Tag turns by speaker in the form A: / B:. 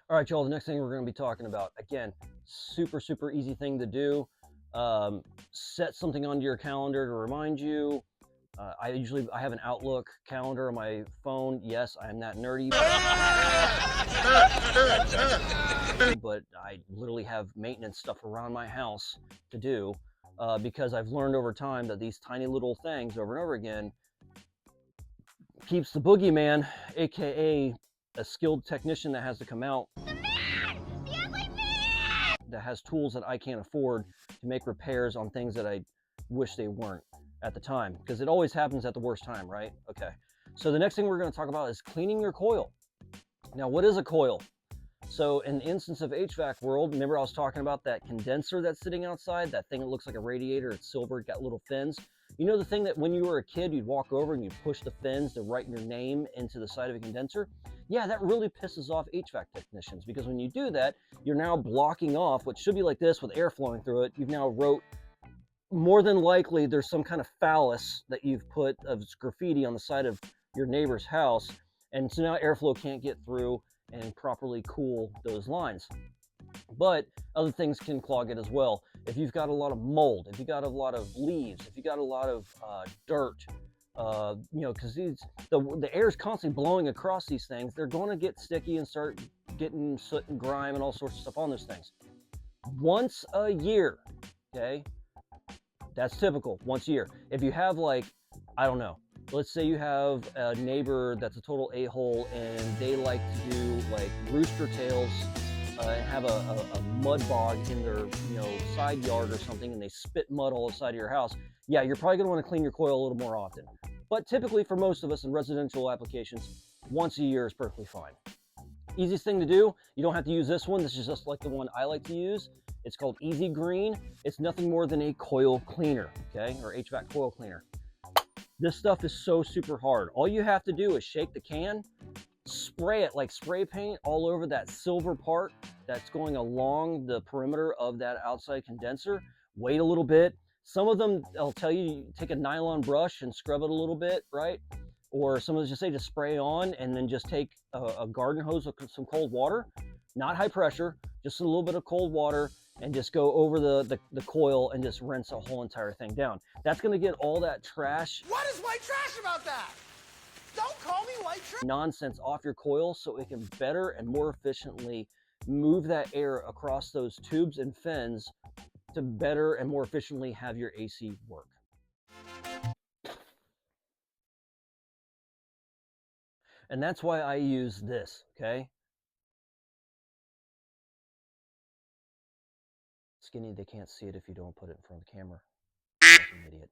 A: All right, y'all, the next thing we're going to be talking about, again, super easy thing to do. Set something onto your calendar to remind you. I have an Outlook calendar on my phone. Yes, I am that nerdy, but I literally have maintenance stuff around my house to do because I've learned over time that these tiny little things over and over again keeps the boogeyman, aka a skilled technician that has to come out, that has tools that I can't afford to make repairs on things that I wish they weren't at the time, because it always happens at the worst time, right? Okay, so the next thing we're going to talk about is cleaning your coil. Now, what is a coil? So in the instance of HVAC world, remember I was talking about that condenser that's sitting outside, that thing that looks like a radiator, it's silver, it got little fins. You know the thing that when you were a kid, you'd walk over and you'd push the fins to write your name into the side of a condenser? Yeah, that really pisses off HVAC technicians, because when you do that, you're now blocking off what should be like this with air flowing through it. You've now wrote, more than likely, there's some kind of phallus that you've put of graffiti on the side of your neighbor's house, and so now airflow can't get through and properly cool those lines. But other things can clog it as well. If you've got a lot of mold, if you got a lot of leaves, if you got a lot of dirt, because the air is constantly blowing across these things, they're going to get sticky and start getting soot and grime and all sorts of stuff on those things. Once a year, okay? That's typical, once a year. If you have, like, I don't know, let's say you have a neighbor that's a total a-hole and they like to do like rooster tails and have a mud bog in their side yard or something, and they spit mud all the side of your house. Yeah, you're probably going to want to clean your coil a little more often. But typically for most of us in residential applications, once a year is perfectly fine. Easiest thing to do, you don't have to use this one. This is just like the one I like to use. It's called Easy Green. It's nothing more than a coil cleaner, okay, or HVAC coil cleaner. This stuff is so super hard. All you have to do is shake the can, spray it like spray paint all over that silver part that's going along the perimeter of that outside condenser. Wait a little bit. Some of them, I'll tell you, take a nylon brush and scrub it a little bit, right? Or some of them just say just spray on, and then just take a garden hose with some cold water, not high pressure, just a little bit of cold water, and just go over the coil and just rinse the whole entire thing down. That's going to get all that trash.
B: What is white trash about that? Don't call me white trash.
A: Nonsense off your coil, so it can better and more efficiently move that air across those tubes and fins to better and more efficiently have your AC work. And that's why I use this, okay? Skinny, they can't see it if you don't put it in front of the camera. Like an idiot.